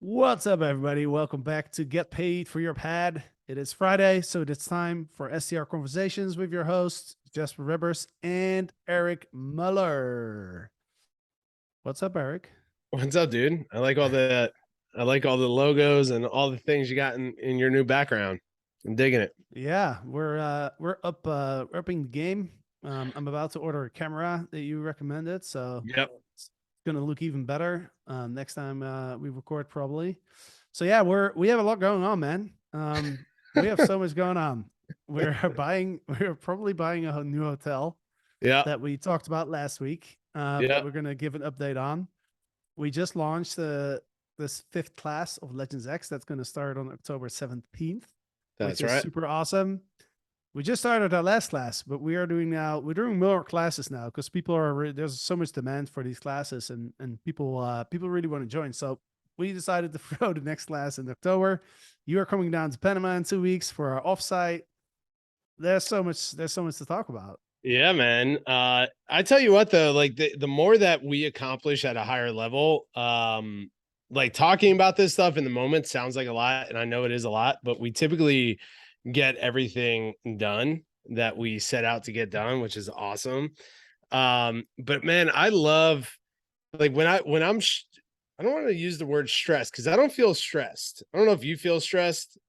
What's up, everybody? Welcome back to Get Paid for Your Pad. It is Friday, so it's time for STR Conversations with your hosts, Jasper Rivers and Eric Muller. What's up, Eric? What's up, dude? I like all the logos and all the things you got in your new background. I'm digging it. Yeah, we're upping the game. I'm about to order a camera that you recommended, so Yep. it's gonna look even better next time we record, probably. So yeah, we have a lot going on, man. We have so much going on. We're probably buying a new hotel Yeah. that we talked about last week. That Yeah. we're gonna give an update on. We just launched this fifth class of Legends X that's gonna start on October 17th, which That's is right. super awesome. We just started our last class, but we're doing more classes now because there's so much demand for these classes, and people really want to join. So we decided to throw the next class in October. You are coming down to Panama in 2 weeks for our offsite. There's so much to talk about. Yeah, man. I tell you what though, like the more that we accomplish at a higher level, like talking about this stuff in the moment sounds like a lot, and I know it is a lot, but we typically get everything done that we set out to get done, which is awesome. But man, I love like I don't want to use the word stress because I don't feel stressed. I don't know if you feel stressed.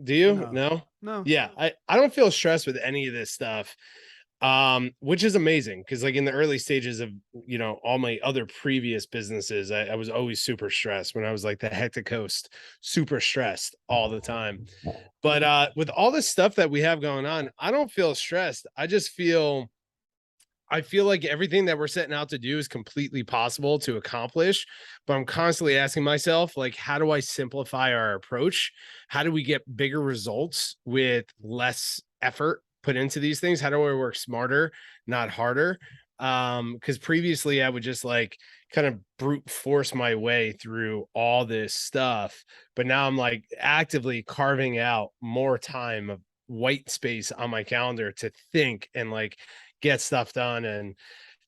Do you? No, No. no, Yeah, I don't feel stressed with any of this stuff. Which is amazing because like in the early stages of all my other previous businesses, I was always super stressed when I was like the hectic host, super stressed all the time. But with all this stuff that we have going on, I don't feel stressed. I feel like everything that we're setting out to do is completely possible to accomplish, but I'm constantly asking myself, like, how do I simplify our approach? How do we get bigger results with less effort put into these things? How do I work smarter, not harder? Because previously I would just like kind of brute force my way through all this stuff, but now I'm like actively carving out more time of white space on my calendar to think and like get stuff done. And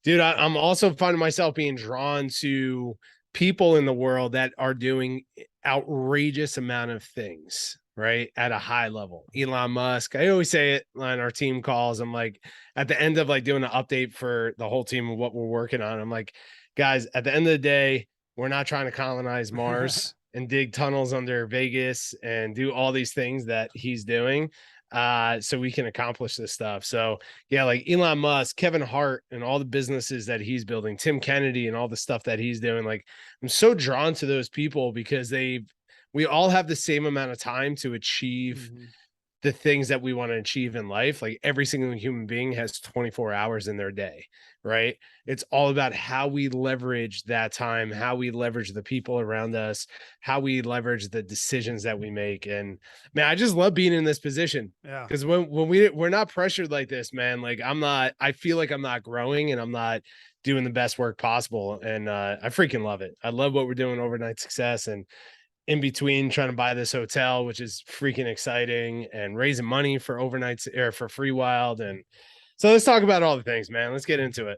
dude, I'm also finding myself being drawn to people in the world that are doing outrageous amount of things right at a high level. Elon Musk, I always say it on our team calls. I'm like, at the end of like doing an update for the whole team of what we're working on, I'm like, guys, at the end of the day, we're not trying to colonize Mars and dig tunnels under Vegas and do all these things that he's doing so we can accomplish this stuff. So yeah, like Elon Musk, Kevin Hart, and all the businesses that he's building, Tim Kennedy, and all the stuff that he's doing. Like, I'm so drawn to those people because we all have the same amount of time to achieve Mhm. the things that we want to achieve in life. Like every single human being has 24 hours in their day, right? It's all about how we leverage that time, how we leverage the people around us, how we leverage the decisions that we make. And man, I just love being in this position Yeah. because when we're not pressured like this, man, like I feel like I'm not growing and I'm not doing the best work possible. And I freaking love it. I love what we're doing overnight success and in between trying to buy this hotel, which is freaking exciting, and raising money for overnights or for Free Wild. And so let's talk about all the things, man. Let's get into it.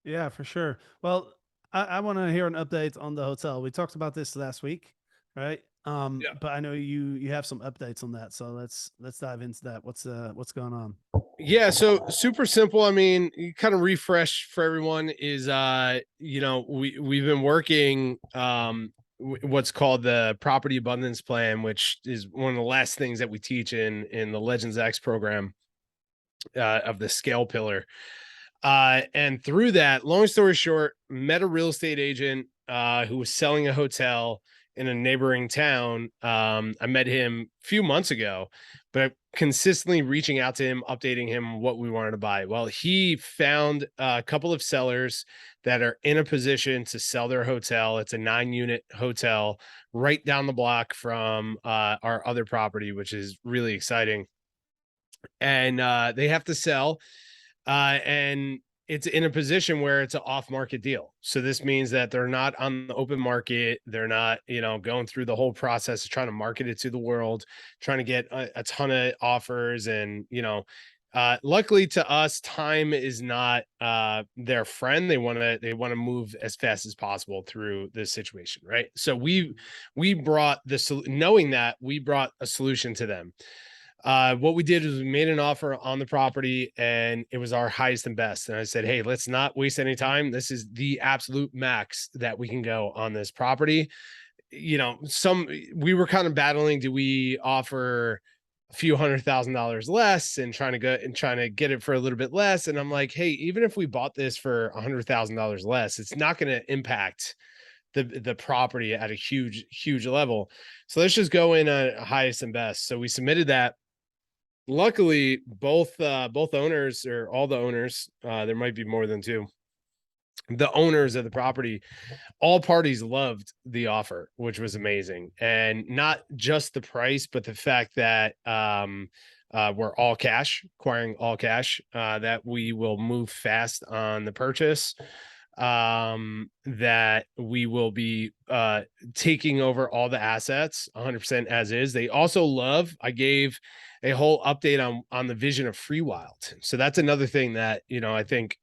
Yeah, for sure. Well, I want to hear an update on the hotel. We talked about this last week, right? Yeah. But I know you have some updates on that, so let's dive into that. What's going on? Yeah, so super simple. I mean, you kind of refresh for everyone is we've been working what's called the property abundance plan, which is one of the last things that we teach in the Legends X program of the scale pillar. And through that, long story short, met a real estate agent who was selling a hotel in a neighboring town. I met him a few months ago, but consistently reaching out to him, updating him what we wanted to buy. Well, he found a couple of sellers that are in a position to sell their hotel. It's a 9-unit hotel right down the block from our other property, which is really exciting. And they have to sell and it's in a position where it's an off-market deal. So this means that they're not on the open market. They're not, going through the whole process of trying to market it to the world, trying to get a ton of offers and, Luckily to us, time is not their friend. They want to move as fast as possible through this situation, right? So we brought knowing that, we brought a solution to them. What we did is we made an offer on the property, and it was our highest and best. And I said, hey, let's not waste any time. This is the absolute max that we can go on this property. You know, we were kind of battling, do we offer a few $100,000 less and trying to get it for a little bit less? And I'm like, hey, even if we bought this for $100,000 less, it's not going to impact the property at a huge level. So let's just go in a highest and best. So we submitted that. Luckily, both owners, or all the owners, there might be more than two, the owners of the property, all parties loved the offer, which was amazing. And not just the price, but the fact that we're all cash, acquiring all cash, that we will move fast on the purchase, that we will be taking over all the assets 100% as is. They also love, I gave a whole update on the vision of Free Wild. So that's another thing that, you know, I think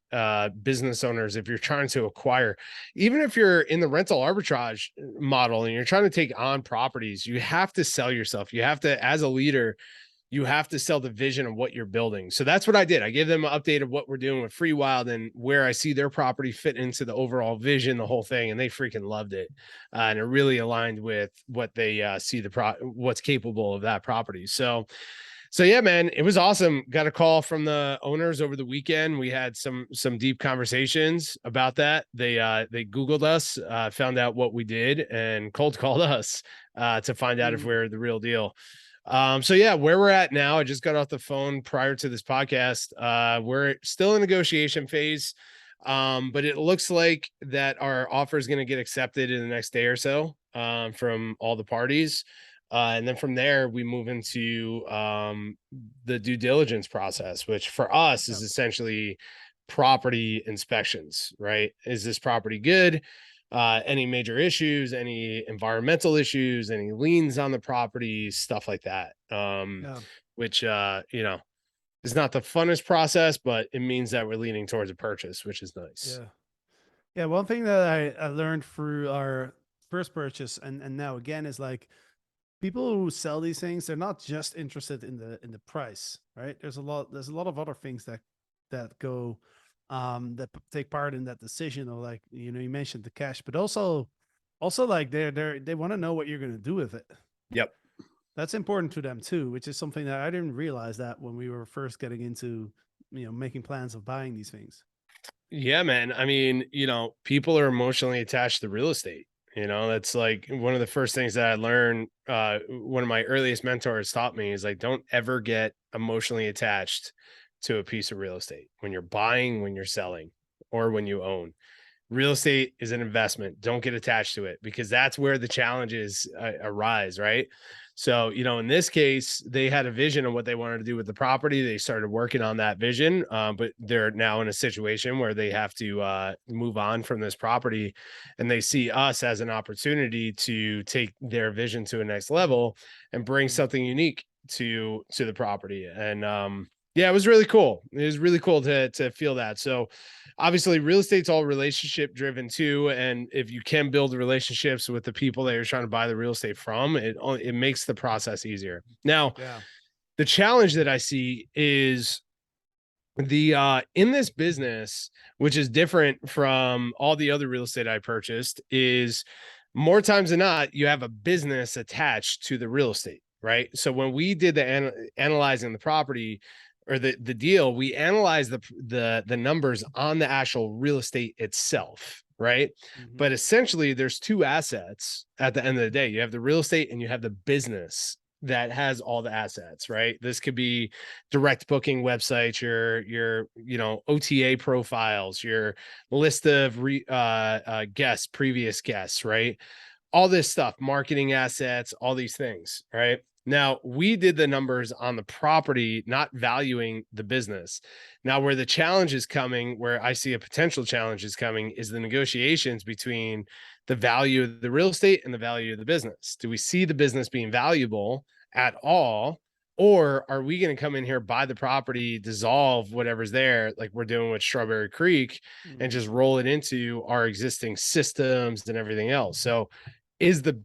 business owners, if you're trying to acquire, even if you're in the rental arbitrage model and you're trying to take on properties, you have to sell yourself. You have to, as a leader, you have to sell the vision of what you're building. So that's what I did. I gave them an update of what we're doing with Free Wild and where I see their property fit into the overall vision, the whole thing. And they freaking loved it. And it really aligned with what they see what's capable of that property. So yeah, man, it was awesome. Got a call from the owners over the weekend. We had some deep conversations about that. They Googled us, found out what we did, and cold called us to find out if we're the real deal. So yeah, where we're at now, I just got off the phone prior to this podcast. We're still in negotiation phase. But it looks like that our offer is going to get accepted in the next day or so, from all the parties. And then from there, we move into the due diligence process, which for us is essentially property inspections, right? Is this property good? Any major issues, any environmental issues, any liens on the property, stuff like that. Which, you know, is not the funnest process, but it means that we're leaning towards a purchase, which is nice. Yeah. Yeah. One thing that I learned through our first purchase and now again is like, people who sell these things, they're not just interested in the price, right? There's a lot of other things that go that take part in that decision, or like, you know, you mentioned the cash, but also like they want to know what you're going to do with it. Yep. That's important to them too, which is something that I didn't realize that when we were first getting into, you know, making plans of buying these things. Yeah, man. I mean, you know, people are emotionally attached to real estate. You know, that's like one of the first things that I learned. One of my earliest mentors taught me is like, don't ever get emotionally attached to a piece of real estate when you're buying, when you're selling, or when you own. Real estate is an investment. Don't get attached to it, because that's where the challenges arise, right? So, you know, in this case, they had a vision of what they wanted to do with the property. They started working on that vision, but they're now in a situation where they have to move on from this property, and they see us as an opportunity to take their vision to a next level and bring something unique to the property. And yeah, it was really cool. It was really cool to feel that. So obviously real estate's all relationship driven too. And if you can build relationships with the people that you're trying to buy the real estate from, it makes the process easier. Now, the challenge that I see is the in this business, which is different from all the other real estate I purchased, is more times than not, you have a business attached to the real estate, right? So when we did the analyzing the property, or the deal, we analyze the numbers on the actual real estate itself, right? But essentially there's two assets at the end of the day. You have the real estate and you have the business that has all the assets, right? This could be direct booking websites, your you know, OTA profiles, your list of guests, previous guests, right? All this stuff, marketing assets, all these things, right? Now, we did the numbers on the property, not valuing the business. Now, where the challenge is coming, where I see a potential challenge is coming, is the negotiations between the value of the real estate and the value of the business. Do we see the business being valuable at all? Or are we going to come in here, buy the property, dissolve whatever's there, like we're doing with Strawberry Creek, and just roll it into our existing systems and everything else? So is the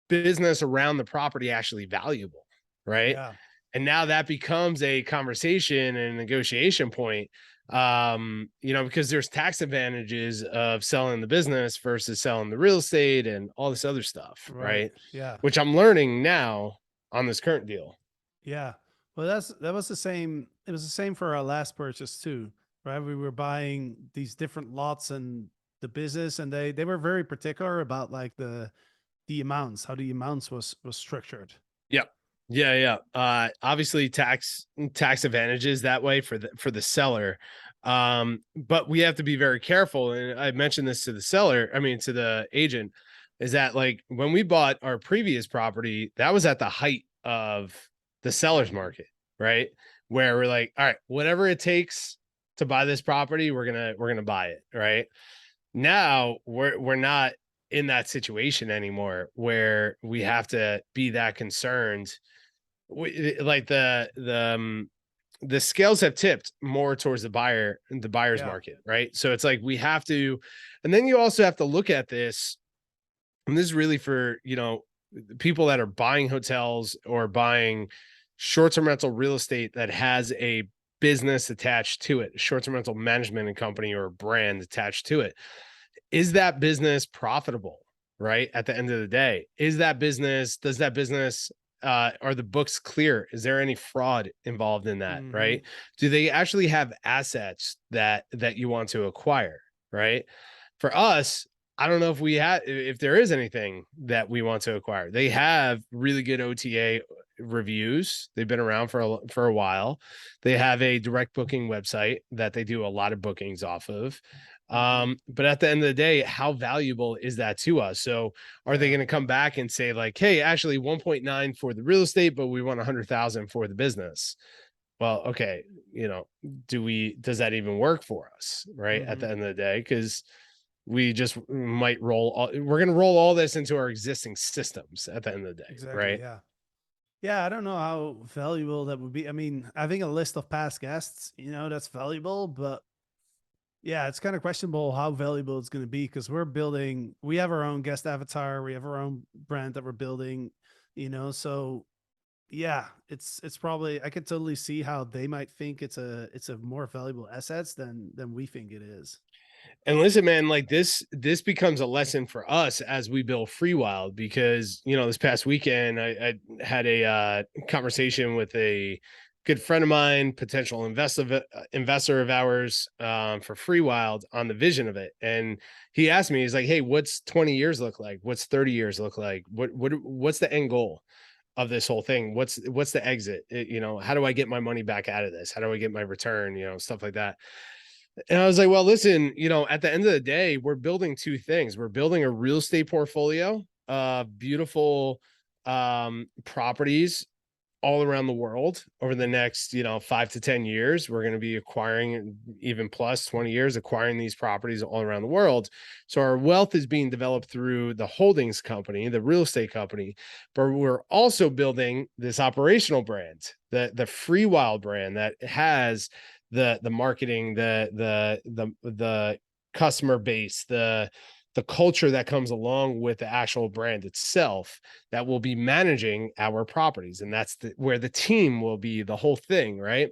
business around the property actually valuable? Right. Yeah. And now that becomes a conversation and a negotiation point, because there's tax advantages of selling the business versus selling the real estate and all this other stuff. Right. Right. Yeah. Which I'm learning now on this current deal. Yeah. Well, that was the same. It was the same for our last purchase too, right? We were buying these different lots and the business, and they were very particular about like the amounts, how the amounts was structured. Yep. Yeah. Obviously tax advantages that way for the seller. But we have to be very careful. And I mentioned this to the seller, to the agent, is that like when we bought our previous property, that was at the height of the seller's market, right? Where we're like, all right, whatever it takes to buy this property, we're gonna buy it, right? Now we're not in that situation anymore where we have to be that concerned. Like the scales have tipped more towards the buyer's Yeah. market, right? So it's like we have to, and then you also have to look at this, and this is really for people that are buying hotels or buying short-term rental real estate that has a business attached to it, short-term rental management and company or brand attached to it. Is that business profitable, right? At the end of the day, does that business, are the books clear? Is there any fraud involved in that, right? Do they actually have assets that you want to acquire, right? For us, I don't know if there is anything that we want to acquire. They have really good OTA reviews. They've been around for a while. They have a direct booking website that they do a lot of bookings off of. But at the end of the day, how valuable is that to us? So are they going to come back and say like, hey, actually 1.9 for the real estate, but we want 100,000 for the business? Well, okay. Does that even work for us? Right. At the end of the day, because we just might we're going to roll all this into our existing systems at the end of the day. Exactly. Right. Yeah. Yeah. I don't know how valuable that would be. I mean, I think a list of past guests, that's valuable, but yeah, it's kind of questionable how valuable it's going to be because we have our own guest avatar, we have our own brand that we're building, so yeah, it's probably, I could totally see how they might think it's a more valuable assets than we think it is. And listen, man, like this becomes a lesson for us as we build Free Wild, because this past weekend I had a conversation with a good friend of mine, potential investor of ours, for Free Wild, on the vision of it. And he asked me, he's like, hey, what's 20 years look like? What's 30 years look like? What's the end goal of this whole thing? What's the exit? How do I get my money back out of this? How do I get my return? Stuff like that. And I was like, well, listen, at the end of the day, we're building two things. We're building a real estate portfolio of beautiful properties all around the world over the next 5 to 10 years. We're going to be acquiring, even plus 20 years, acquiring these properties all around the world. So our wealth is being developed through the holdings company, the real estate company, but we're also building this operational brand, the Free Wild brand, that has the marketing, the customer base, the culture that comes along with the actual brand itself, that will be managing our properties. And that's where the team will be, the whole thing, right?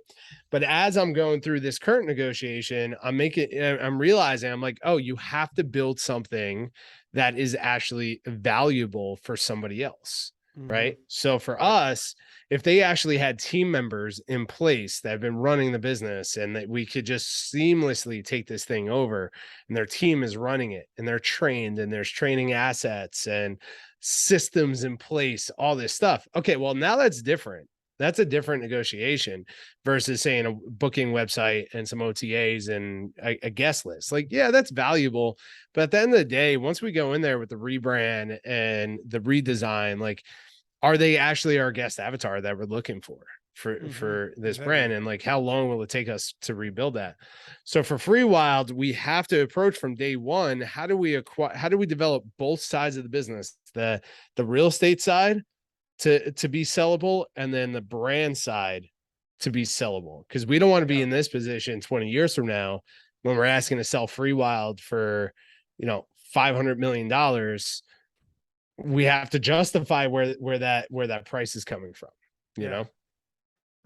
But as I'm going through this current negotiation, I'm realizing, I'm like, oh, you have to build something that is actually valuable for somebody else. Right. So for us, if they actually had team members in place that have been running the business, and that we could just seamlessly take this thing over, and their team is running it, and they're trained, and there's training assets and systems in place, all this stuff. Okay. Well, now that's different. That's a different negotiation versus saying a booking website and some OTAs and a guest list. Like, yeah, that's valuable. But at the end of the day, once we go in there with the rebrand and the redesign, like, are they actually our guest avatar that we're looking for this brand? And like, how long will it take us to rebuild that? So for Free Wild, we have to approach from day one. How do we develop both sides of the business, the real estate side, to be sellable, and then the brand side to be sellable. Because we don't want to be in this position 20 years from now when we're asking to sell Free Wild for, $500 million. We have to justify where that price is coming from, you know?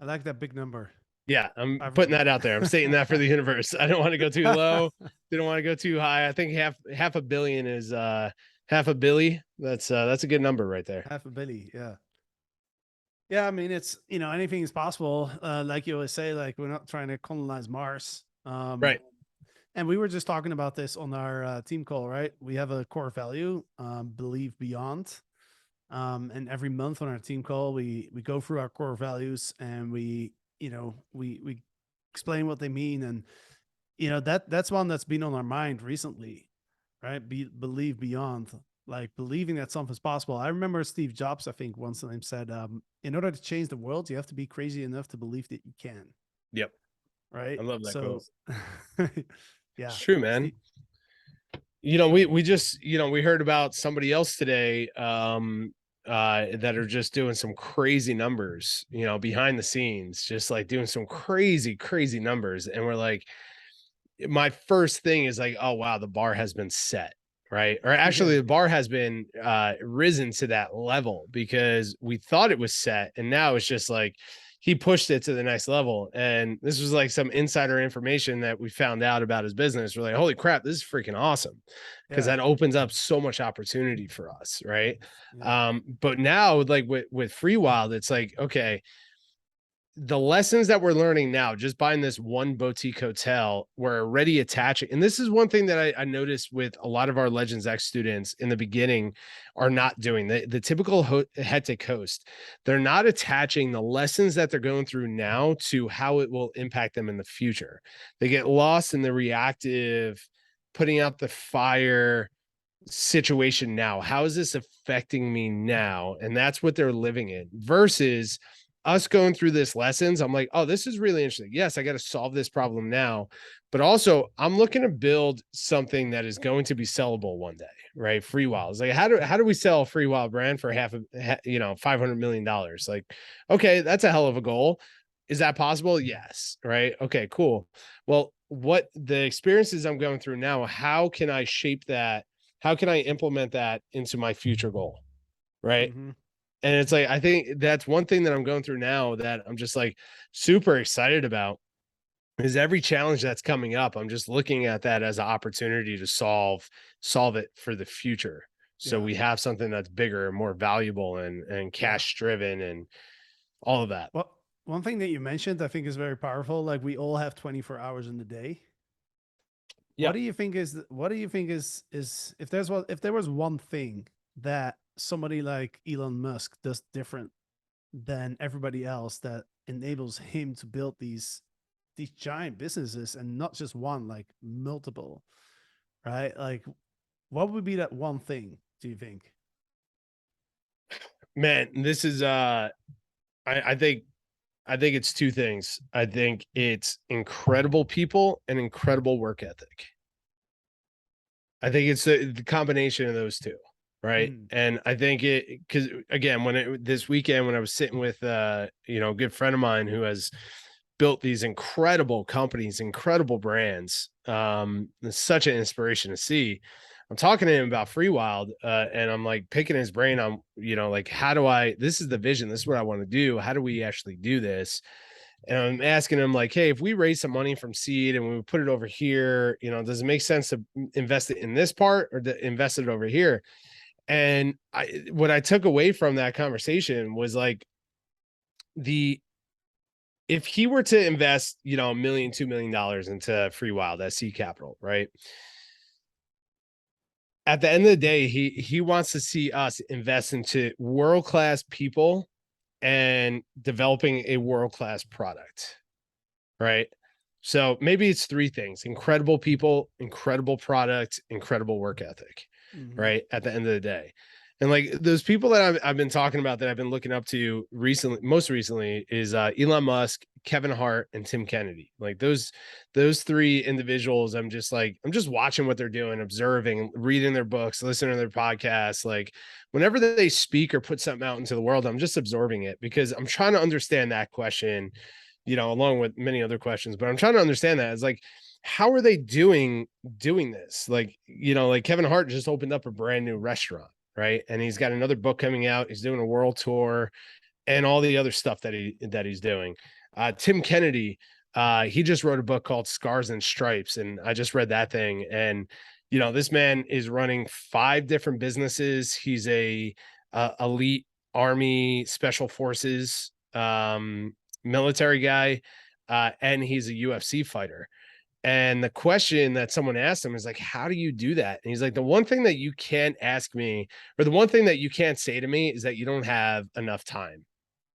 I like that big number. Yeah, I'm putting that out there. I'm stating that for the universe. I don't want to go too low. Didn't want to go too high. I think half a billion is half a billy. That's a good number right there. Half a billy, yeah. Yeah, I mean, it's, anything is possible. Like you always say, like, we're not trying to colonize Mars. Right. And we were just talking about this on our team call, right? We have a core value, believe beyond. And every month on our team call, we go through our core values and we explain what they mean. And, that's one that's been on our mind recently, right? Believe beyond, like believing that something's possible. I remember Steve Jobs, I think, once time said, in order to change the world, you have to be crazy enough to believe that you can. Yep. Right. I love that quote. Yeah, it's true, man. We just, we heard about somebody else today that are just doing some crazy numbers, behind the scenes, just like doing some crazy numbers. And we're like, my first thing is like, oh wow, the bar has been set, right? Or actually the bar has been risen to that level, because we thought it was set, and now it's just like he pushed it to the next level. And this was like some insider information that we found out about his business. We're like, holy crap, this is freaking awesome, because that opens up so much opportunity for us, right? But now, like with Free Wild, it's like, okay, the lessons that we're learning now, just buying this one boutique hotel, we're already attaching. And this is one thing that I noticed with a lot of our Legends X students in the beginning are not doing. The typical head to coast, they're not attaching the lessons that they're going through now to how it will impact them in the future. They get lost in the reactive, putting out the fire situation now. How is this affecting me now? And that's what they're living in, versus us going through this lessons. I'm like, oh, this is really interesting. Yes, I got to solve this problem now, but also I'm looking to build something that is going to be sellable one day, right? Free Wild. It's like, how do we sell a Free Wild brand for $500 million? Like, okay, that's a hell of a goal. Is that possible? Yes. Right. Okay, cool. Well, what the experiences I'm going through now, how can I shape that? How can I implement that into my future goal? Right. Mm-hmm. And it's like, I think that's one thing that I'm going through now that I'm just like super excited about, is every challenge that's coming up, I'm just looking at that as an opportunity to solve it for the future. So we have something that's bigger and more valuable and cash driven and all of that. Well, one thing that you mentioned, I think, is very powerful. Like, we all have 24 hours in the day. What do you think is if there was one thing that somebody like Elon Musk does different than everybody else that enables him to build these giant businesses, and not just one, like multiple, right? Like, what would be that one thing, do you think? Man, this is I think it's two things. I think it's incredible people and incredible work ethic. I think it's the combination of those two, right? And I think because again, this weekend when I was sitting with a good friend of mine who has built these incredible companies, incredible brands, it's such an inspiration to see. I'm talking to him about Free Wild, and I'm like picking his brain on, like, how do this is the vision, this is what I want to do. How do we actually do this? And I'm asking him like, hey, if we raise some money from seed and we put it over here, does it make sense to invest it in this part or to invest it over here? And what I took away from that conversation was like, if he were to invest, $1 million, $2 million into Free Wild as seed capital, right? At the end of the day, he wants to see us invest into world-class people and developing a world-class product, right? So maybe it's three things: incredible people, incredible product, incredible work ethic, right? At the end of the day. And like those people that I've been talking about that I've been looking up to recently, most recently is Elon Musk, Kevin Hart, and Tim Kennedy. Like those three individuals, I'm just watching what they're doing, observing, reading their books, listening to their podcasts. Like whenever they speak or put something out into the world, I'm just absorbing it because I'm trying to understand that question, along with many other questions. But I'm trying to understand that. It's like, how are they doing this? Like, like Kevin Hart just opened up a brand new restaurant, right? And he's got another book coming out. He's doing a world tour and all the other stuff that he's doing. Tim Kennedy, he just wrote a book called Scars and Stripes, and I just read that thing. And this man is running 5 different businesses. He's a elite Army Special Forces military guy, and he's a UFC fighter. And the question that someone asked him is like, how do you do that? And he's like, the one thing that you can't ask me, or the one thing that you can't say to me is that you don't have enough time.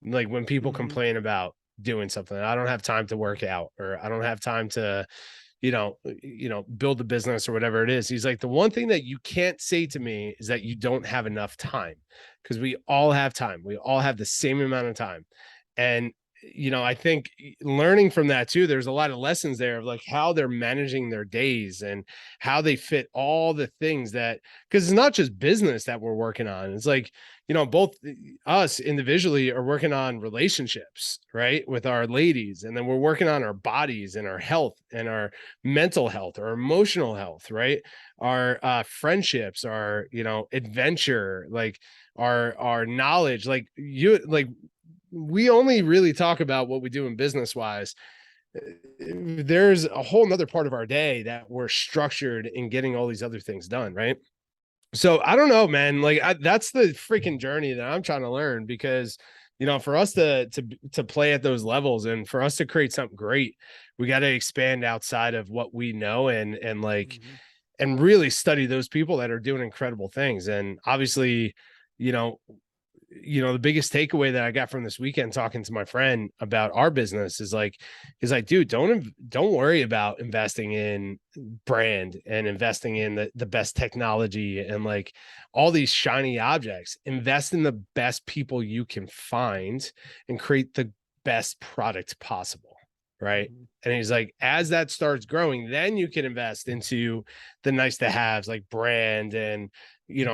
Like when people Mhm. complain about doing something, I don't have time to work out, or I don't have time to, build a business or whatever it is. He's like, the one thing that you can't say to me is that you don't have enough time, because we all have time. We all have the same amount of time. And I think learning from that too, there's a lot of lessons there of like how they're managing their days and how they fit all the things that, because it's not just business that we're working on. It's like, both us individually are working on relationships, right? With our ladies. And then we're working on our bodies and our health and our mental health or emotional health, right? Our friendships, our, adventure, like our knowledge, like we only really talk about what we do in business wise. There's a whole nother part of our day that we're structured in getting all these other things done, right? So I don't know, man. Like that's the freaking journey that I'm trying to learn, because for us to play at those levels and for us to create something great, we got to expand outside of what we know, and like Mhm. and really study those people that are doing incredible things. And obviously, you know, the biggest takeaway that I got from this weekend talking to my friend about our business is like, dude, don't worry about investing in brand and investing in the best technology and like all these shiny objects. Invest in the best people you can find and create the best product possible. Right. Mhm. And he's like, as that starts growing, then you can invest into the nice to haves like brand and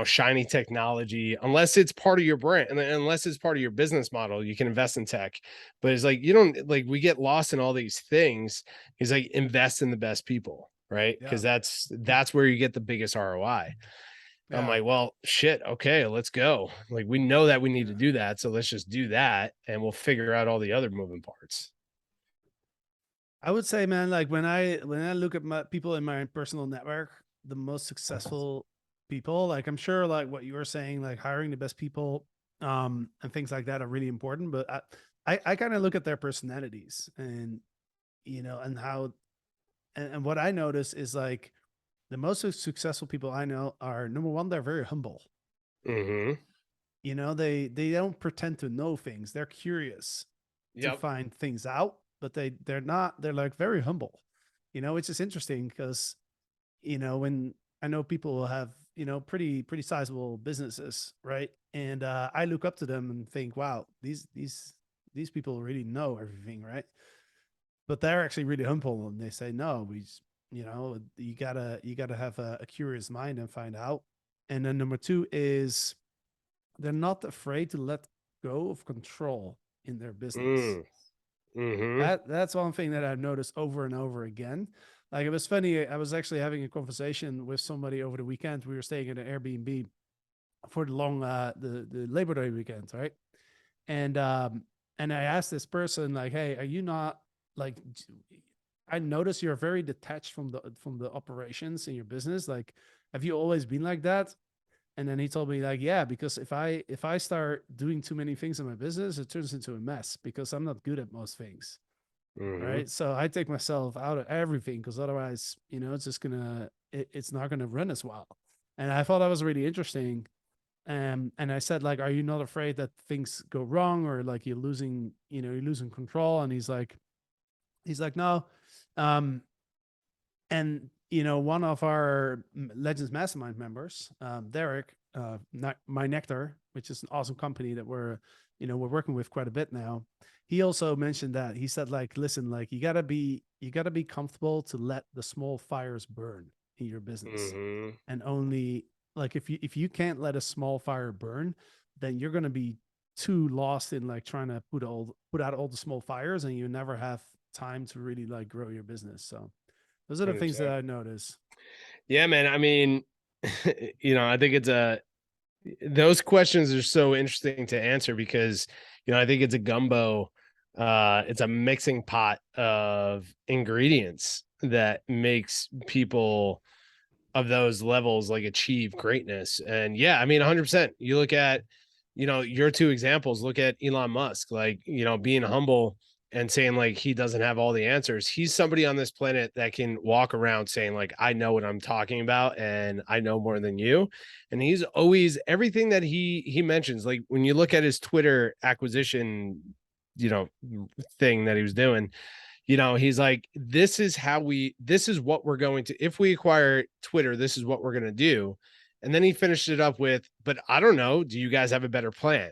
shiny technology, unless it's part of your brand and unless it's part of your business model, you can invest in tech. But it's like, you don't, like, we get lost in all these things. He's like, invest in the best people, right? Yeah. Because that's where you get the biggest ROI. I'm Yeah. like, well, shit, okay, let's go. Like, we know that we need to Yeah. do that, so let's just do that and we'll figure out all the other moving parts. I would say, man, like when I look at my people in my personal network, the most successful people, like I'm sure like what you were saying, like hiring the best people, and things like that are really important. But I kind of look at their personalities and and how and what I notice is like the most successful people I know are number one, they're very humble. Mm-hmm. They don't pretend to know things. They're curious to Yep. find things out, but they're not, they're like very humble. Which is interesting because, when I know people will have, pretty sizable businesses, right? And I look up to them and think, wow, these people really know everything, right? But they're actually really humble and they say, no, you gotta have a curious mind and find out. And then number two is they're not afraid to let go of control in their business. Mm. Mm-hmm. That's one thing that I've noticed over and over again. Like it was funny. I was actually having a conversation with somebody over the weekend. We were staying at an Airbnb for the long the Labor Day weekend, right? And and I asked this person like, "Hey, are you not like? I notice you're very detached from the operations in your business. Like, have you always been like that?" And then he told me like, yeah, because if I start doing too many things in my business, it turns into a mess because I'm not good at most things. Mm-hmm. Right. So I take myself out of everything because otherwise, it's just it's not gonna run as well. And I thought that was really interesting. And I said, like, are you not afraid that things go wrong or like you're losing control? And he's like, no. Um, and one of our Legends Mastermind members, Derek, My Nectar, which is an awesome company that we're working with quite a bit now. He also mentioned that he said, like, listen, like you gotta be comfortable to let the small fires burn in your business, Mm-hmm. and only like if you can't let a small fire burn, then you're gonna be too lost in like trying to put out all the small fires, and you never have time to really like grow your business. So those are the things that 100%. I notice. Yeah, man. I mean, I think those questions are so interesting to answer because, I think it's a gumbo. It's a mixing pot of ingredients that makes people of those levels like achieve greatness. And yeah, I mean, 100%. You look at, your two examples, look at Elon Musk, like, being humble and saying like he doesn't have all the answers. He's somebody on this planet that can walk around saying like I know what I'm talking about and I know more than you. And he's always everything that he mentions, like when you look at his Twitter acquisition, you know, thing that he was doing, he's like, this is what we're going to, if we acquire Twitter, this is what we're going to do. And then he finished it up with, but I don't know, do you guys have a better plan?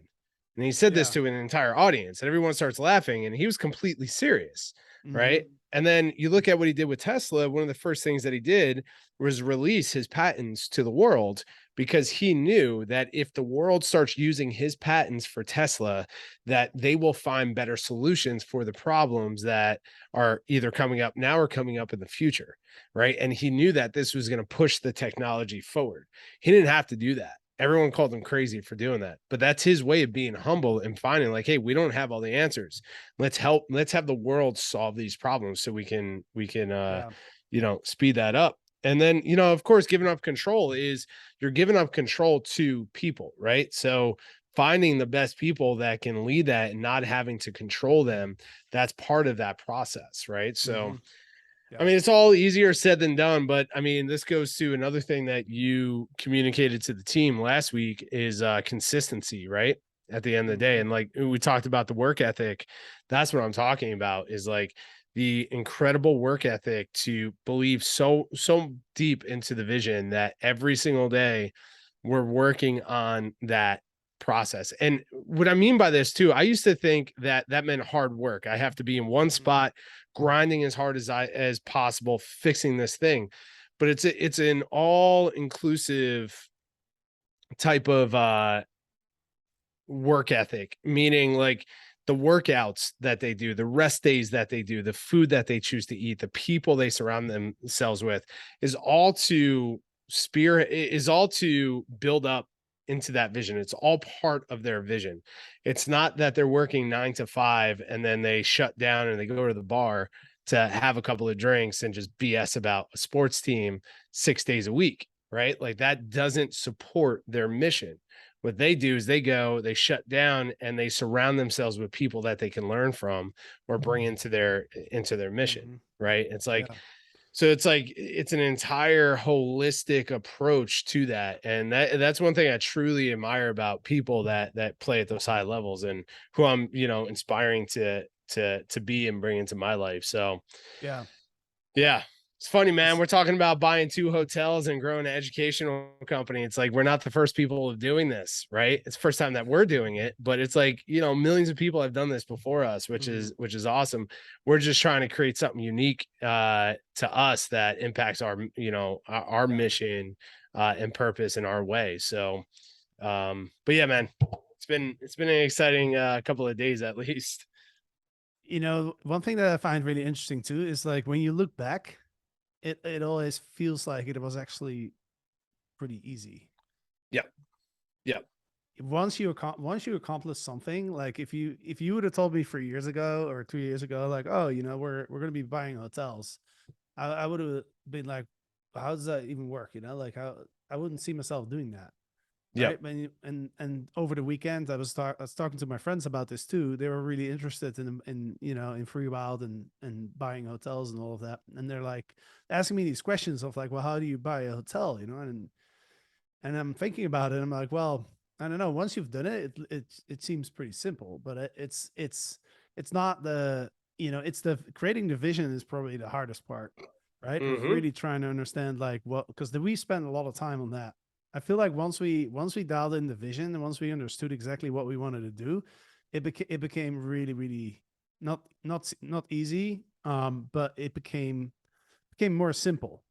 And he said this Yeah. to an entire audience and everyone starts laughing and he was completely serious. Mm-hmm. Right. And then you look at what he did with Tesla. One of the first things that he did was release his patents to the world because he knew that if the world starts using his patents for Tesla, that they will find better solutions for the problems that are either coming up now or coming up in the future, right? And he knew that this was going to push the technology forward. He didn't have to do that. Everyone called him crazy for doing that, but that's his way of being humble and finding like, hey, we don't have all the answers. Let's have the world solve these problems so we can Yeah. speed that up. And then, of course, giving up control is you're giving up control to people, right? So finding the best people that can lead that and not having to control them, that's part of that process, right? So Mm-hmm. I Yeah. mean, it's all easier said than done, but I mean, this goes to another thing that you communicated to the team last week is consistency, right? At the end of the day. Mm-hmm. And like we talked about the work ethic, that's what I'm talking about is like the incredible work ethic to believe so deep into the vision that every single day we're working on that process. And what I mean by this too, I used to think that that meant hard work. I have to be in one Mm-hmm. spot, grinding as hard as possible, fixing this thing. But it's an all inclusive type of work ethic, meaning like the workouts that they do, the rest days that they do, the food that they choose to eat, the people they surround themselves with is all to build up into that vision. It's all part of their vision. It's not that they're working 9 to 5 and then they shut down and they go to the bar to have a couple of drinks and just BS about a sports team 6 days a week, right? Like that doesn't support their mission. What they do is they go, they shut down and they surround themselves with people that they can learn from or bring into their mission, Mm-hmm. right? It's like, Yeah. so it's an entire holistic approach to that. And that's one thing I truly admire about people that play at those high levels and who I'm, inspiring to be and bring into my life. So Yeah. yeah. It's funny, man. It's We're talking about buying 2 hotels and growing an educational company. It's like we're not the first people doing this, right? It's the first time that we're doing it, but it's like, millions of people have done this before us, which mm-hmm. is which is awesome. We're just trying to create something unique to us that impacts our Yeah. mission and purpose in our way. So but yeah, man, it's been an exciting couple of days at least. One thing that I find really interesting too is like when you look back, it always feels like it was actually pretty easy. Yep. Yep. Once you accomplish something, like if you would have told me 3 years ago or 2 years ago, like, oh, we're gonna be buying hotels, I would have been like, how does that even work? Like how I wouldn't see myself doing that. Yep. Right. And over the weekend, I was talking to my friends about this too. They were really interested in free wild and buying hotels and all of that. And they're like asking me these questions of like, well, how do you buy a hotel? And I'm thinking about it. I'm like, well, I don't know. Once you've done it, it seems pretty simple, but it's not it's the creating the vision is probably the hardest part, right? Of Mm-hmm. really trying to understand like what, because we spend a lot of time on that. I feel like once we dialed in the vision and once we understood exactly what we wanted to do, it became really, really not easy, but it became more simple.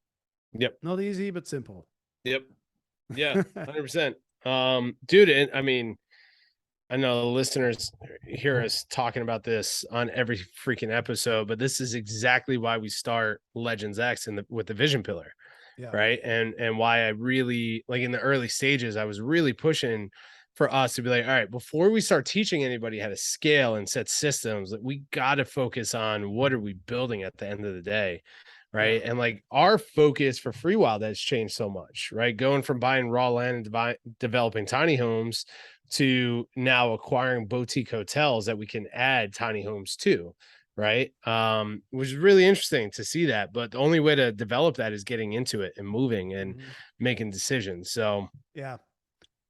Yep. Not easy, but simple. Yep. Yeah. 100%. Dude, and I mean, I know the listeners hear us talking about this on every freaking episode, but this is exactly why we start Legends X with the vision pillar, Yeah. right? And why I really, like, in the early stages, I was really pushing for us to be like, all right, before we start teaching anybody how to scale and set systems, that we got to focus on what are we building at the end of the day, Yeah. right? And like our focus for Free Wild has changed so much, right? Going from buying raw land and developing tiny homes to now acquiring boutique hotels that we can add tiny homes to, right? Which is really interesting to see that. But the only way to develop that is getting into it and moving and Mhm. making decisions. So Yeah.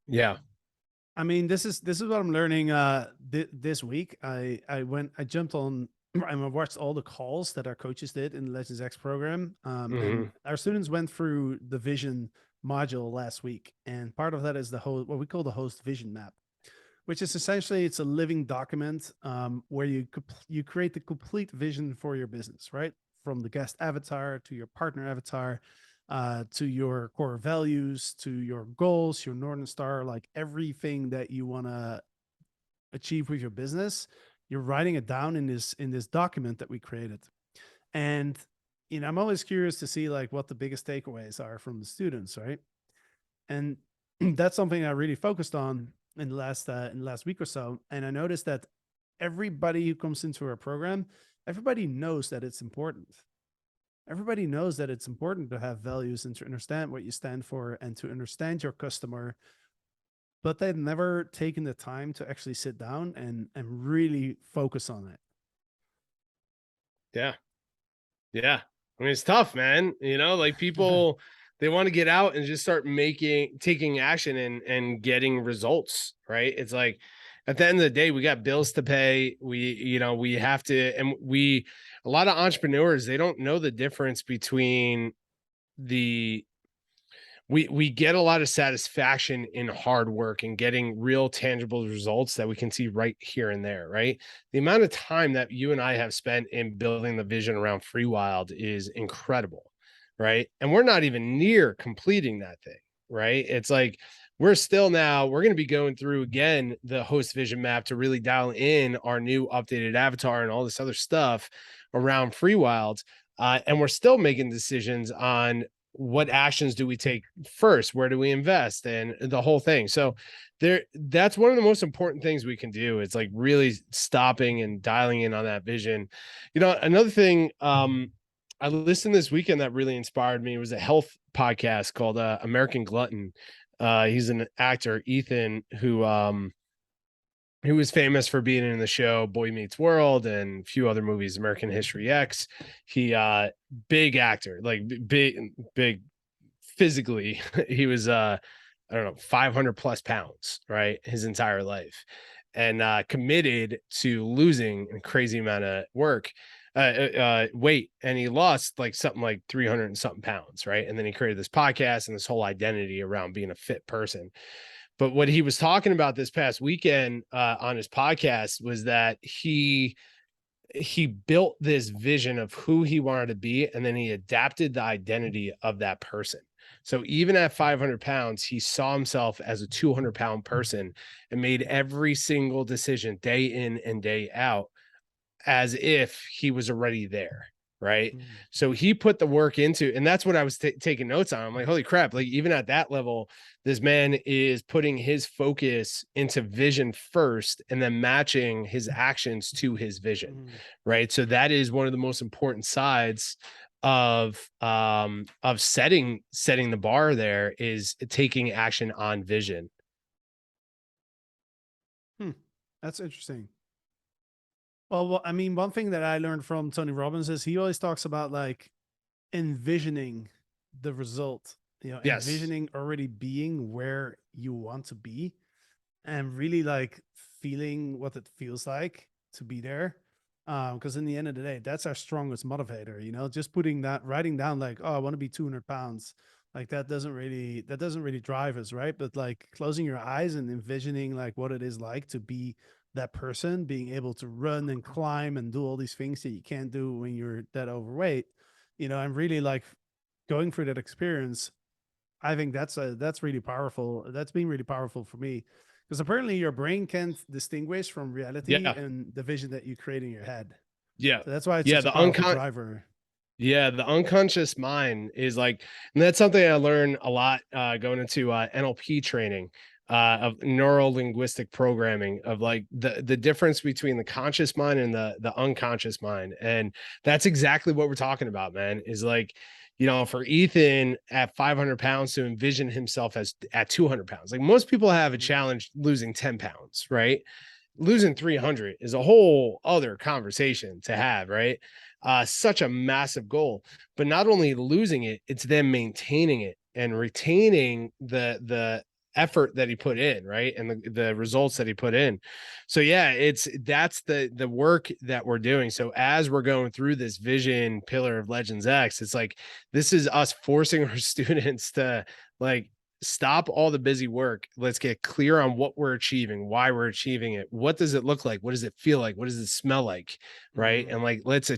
yeah. I mean, this is what I'm learning this week. I jumped on and I watched all the calls that our coaches did in the Legends X program. And Hmm. our students went through the vision module last week, and part of that is the whole what we call the host vision map, which is essentially it's a living document where you create the complete vision for your business, right? From the guest avatar to your partner avatar, to your core values, to your goals, your Northern Star, like everything that you want to achieve with your business. You're writing it down in this document that we created, and I'm always curious to see like what the biggest takeaways are from the students, right? And that's something I really focused on in the last week or so. And I noticed that everybody who comes into our program, everybody knows that it's important. Everybody knows that it's important to have values and to understand what you stand for and to understand your customer, but they've never taken the time to actually sit down and really focus on it. Yeah. Yeah. I mean, it's tough, man. Like people, they want to get out and just start taking action and getting results, right? It's like at the end of the day, we got bills to pay. We have to, and a lot of entrepreneurs, they don't know the difference between the we get a lot of satisfaction in hard work and getting real tangible results that we can see right here and there, right? The amount of time that you and I have spent in building the vision around Free Wild is incredible, right? And we're not even near completing that thing, right? It's like we're going to be going through again the host vision map to really dial in our new updated avatar and all this other stuff around Free Wild. And we're still making decisions on what actions do we take first, where do we invest, and the whole thing. So that's one of the most important things we can do. It's like really stopping and dialing in on that vision. Another thing I listened this weekend that really inspired me was a health podcast called American Glutton. He's an actor, Ethan, who was famous for being in the show Boy Meets World and a few other movies, American History X. He big actor, like big physically. He was I don't know, 500 plus pounds, right? His entire life. And committed to losing a crazy amount of weight, and he lost like something like 300 and something pounds, right? And then he created this podcast and this whole identity around being a fit person. But what he was talking about this past weekend on his podcast was that he built this vision of who he wanted to be, and then he adapted the identity of that person. So even at 500 pounds, he saw himself as a 200-pound person and made every single decision day in and day out as if he was already there. Right. Mm. So he put the work into, and that's what I was taking notes on. I'm like, holy crap. Like, even at that level, this man is putting his focus into vision first and then matching his actions to his vision. Mm. Right. So that is one of the most important sides of setting the bar there, is taking action on vision. That's interesting. Well, I mean, one thing that I learned from Tony Robbins is he always talks about like envisioning the result, Yes. envisioning already being where you want to be and really like feeling what it feels like to be there. Because in the end of the day, that's our strongest motivator, just writing down like, oh, I want to be 200 pounds. Like that doesn't really drive us, right? But like closing your eyes and envisioning like what it is like to be that person, being able to run and climb and do all these things that you can't do when you're that overweight, I'm really like going through that experience. I think that's really powerful. That's been really powerful for me because apparently your brain can't distinguish from reality Yeah. and the vision that you create in your head. Yeah. So that's why it's Yeah. such a The powerful driver. Yeah, the unconscious mind is like, and that's something I learned a lot going into NLP training of neuro linguistic programming of like the difference between the conscious mind and the unconscious mind, and that's exactly what we're talking about, man. Is like, for Ethan at 500 pounds to envision himself as at 200 pounds. Like most people have a Mhm. challenge losing 10 pounds, right? Losing 300 is a whole other conversation to have, right? Such a massive goal, but not only losing it, it's then maintaining it and retaining the effort that he put in, right? And the results that he put in. So yeah, that's the work that we're doing. So as we're going through this vision pillar of Legends X, it's like this is us forcing our students to like stop all the busy work. Let's get clear on what we're achieving, why we're achieving it. What does it look like? What does it feel like? What does it smell like? Right. Mhm. And like, let's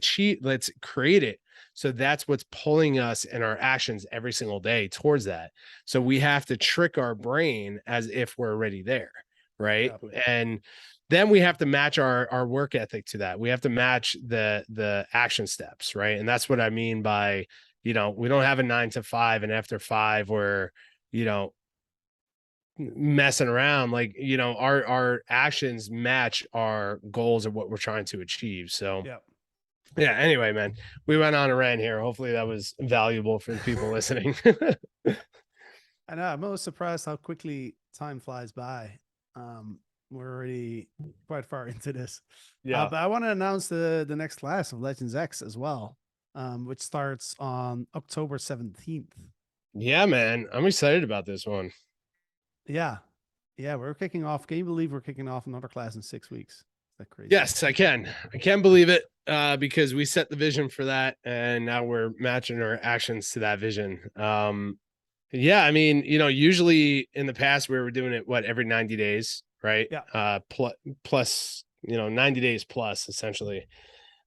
create it. So that's what's pulling us in our actions every single day towards that. So we have to trick our brain as if we're already there. Right. Exactly. And then we have to match our work ethic to that. We have to match the action steps. Right. And that's what I mean by, we don't have a 9 to 5 and after 5 where, you know, messing around. Like, our actions match our goals of what we're trying to achieve. So Yeah. yeah, anyway, man, we went on a rant here. Hopefully that was valuable for the people listening. I know. I'm always surprised how quickly time flies by. Um, we're already quite far into this. Yeah. But I want to announce the next class of Legends X as well, which starts on October 17th. Yeah, man, I'm excited about this one. Yeah. Yeah, we're kicking off. Can you believe we're kicking off another class in 6 weeks? Is that crazy? Yes, I can believe it, because we set the vision for that and now we're matching our actions to that vision. Yeah, I mean, usually in the past we were doing it every 90 days, right? Yeah. Plus, 90 days plus essentially.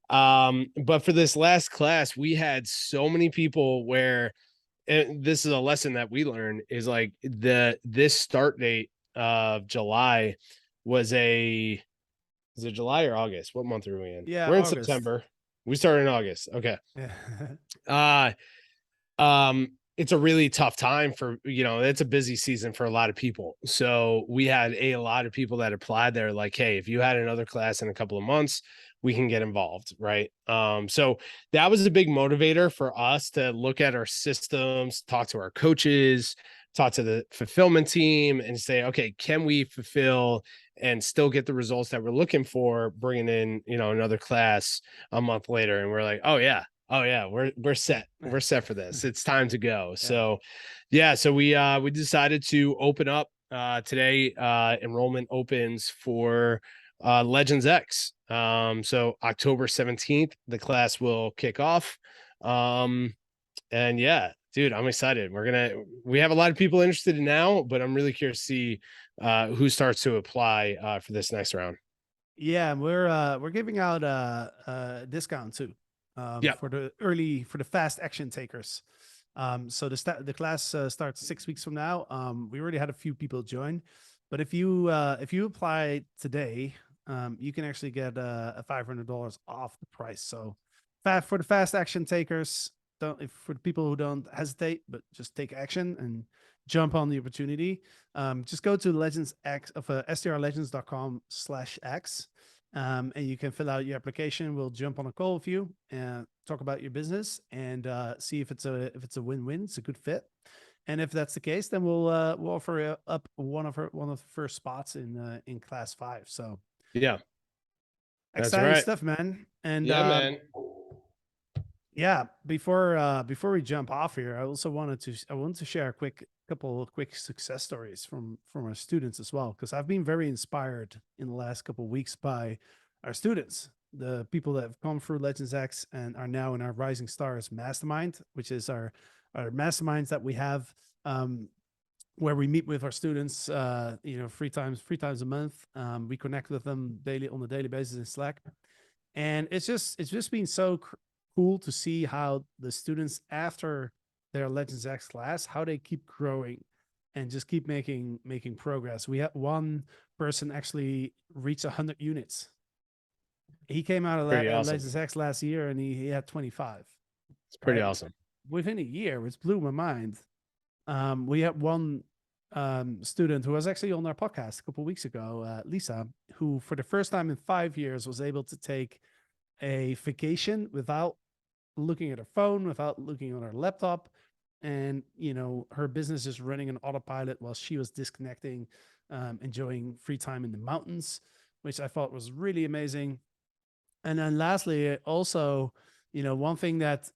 But for this last class, we had so many people where, and this is a lesson that we learned, is like this start date of July was is it July or August? What month are we in? Yeah, We're in August. September. We started in August. Okay. Yeah. Uh it's a really tough time for, it's a busy season for a lot of people. So we had a lot of people that applied. They're like, hey, if you had another class in a couple of months, we can get involved. Right. So that was a big motivator for us to look at our systems, talk to our coaches, talk to the fulfillment team and say, okay, can we fulfill and still get the results that we're looking for, bringing in, another class a month later? And we're like, oh yeah, we're set. We're set for this. It's time to go. Yeah. So yeah, so we decided to open up today. Enrollment opens for Legends X. So October 17th, the class will kick off. And yeah, dude, I'm excited. We have a lot of people interested now, but I'm really curious to see who starts to apply for this next round. Yeah, we're giving out a discount too, Yeah. for the fast action takers. So the class starts 6 weeks from now. We already had a few people join, but if you apply today, you can actually get a $500 off the price. So for the fast action takers, don't if for the people who don't hesitate, but just take action and jump on the opportunity. Just go to Legends X of strlegends.com/x. And you can fill out your application. We'll jump on a call with you and talk about your business and see if it's a win-win. It's a good fit. And if that's the case, then we'll offer up one of the first spots in class 5. So Yeah. That's exciting right. stuff, man. And Yeah, man. yeah, before we jump off here, I wanted to share a couple of quick success stories from our students as well, because I've been very inspired in the last couple of weeks by our students, the people that have come through Legends X and are now in our Rising Stars Mastermind, which is our masterminds that we have, where we meet with our students, three times a month. We connect with them daily on a daily basis in Slack, and it's just been so cool to see how the students after their Legends X class, how they keep growing and just keep making progress. We had one person actually reach 100 units. He came out of Pretty awesome. Legends X last year, and he had 25. It's pretty Right, awesome. within a year, which blew my mind. We had one student who was actually on our podcast a couple of weeks ago, Lisa, who for the first time in 5 years was able to take a vacation without looking at her phone, without looking on her laptop. And, her business is running on autopilot while she was disconnecting, enjoying free time in the mountains, which I thought was really amazing. And then lastly, also, one thing that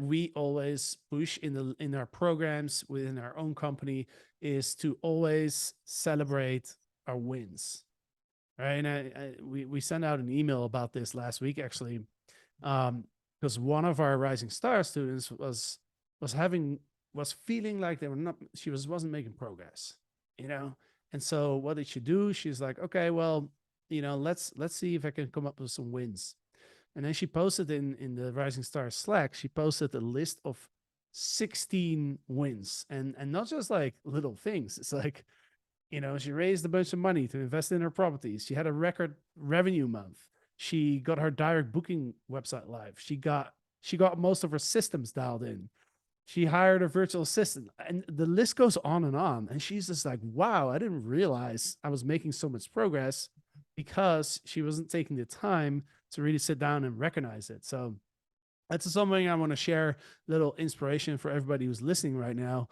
we always push in our programs within our own company is to always celebrate our wins, right? And we sent out an email about this last week, actually, because one of our rising star students was feeling like she wasn't making progress, and so what did she do? She's like, okay, well, let's see if I can come up with some wins. And then she posted in the Rising Stars Slack, she posted a list of 16 wins, and not just like little things. It's like, she raised a bunch of money to invest in her properties. She had a record revenue month. She got her direct booking website live. She got most of her systems dialed in. She hired a virtual assistant, and the list goes on and on. And she's just like, wow, I didn't realize I was making so much progress because she wasn't taking the time to really sit down and recognize it. So that's something I want to share, little inspiration for everybody who's listening right now.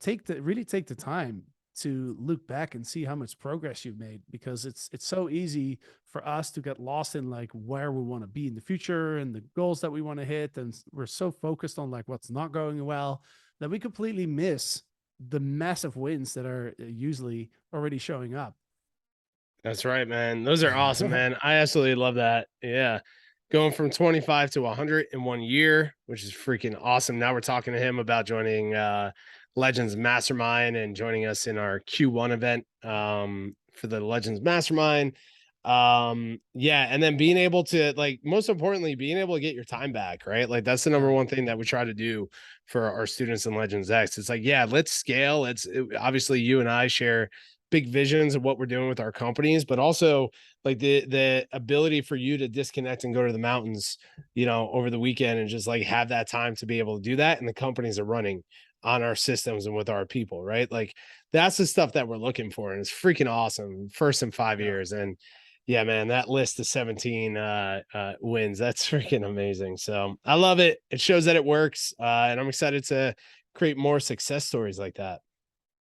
Take the time to look back and see how much progress you've made, because it's so easy for us to get lost in like where we want to be in the future and the goals that we want to hit, and we're so focused on like what's not going well that we completely miss the massive wins that are usually already showing up. That's right, man. Those are awesome, man. I absolutely love that. Yeah. Going from 25 to 100 in 1 year, which is freaking awesome. Now we're talking to him about joining Legends Mastermind and joining us in our Q1 event for the Legends Mastermind. Yeah, and then being able to, like, most importantly, being able to get your time back, right? Like that's the number one thing that we try to do for our students in Legends X. It's like, yeah, let's scale. Obviously you and I share big visions of what we're doing with our companies, but also like the ability for you to disconnect and go to the mountains, over the weekend and just like have that time to be able to do that. And the companies are running on our systems and with our people, right? Like that's the stuff that we're looking for. And it's freaking awesome. First in 5 years. And yeah, man, that list of 17 wins, that's freaking amazing. So I love it. It shows that it works. And I'm excited to create more success stories like that.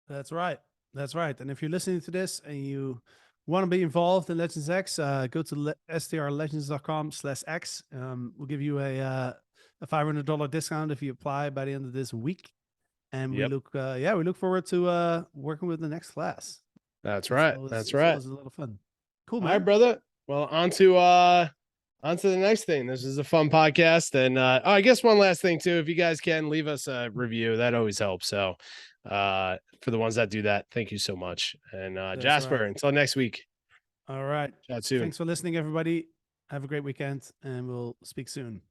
That's right. That's right. And if you're listening to this and you want to be involved in Legends X, go to strlegends.com/X. We'll give you a $500 discount if you apply by the end of this week. And Yep. we look forward to working with the next class. That's It's right. always, That's it's right. always a lot of fun. Cool, All right, man. brother. Well, on to the next thing. This is a fun podcast. And I guess one last thing too, if you guys can leave us a review, that always helps. So for the ones that do that, thank you so much. And That's Jasper, right. until next week. All right. Chat soon. Thanks for listening, everybody. Have a great weekend, and we'll speak soon.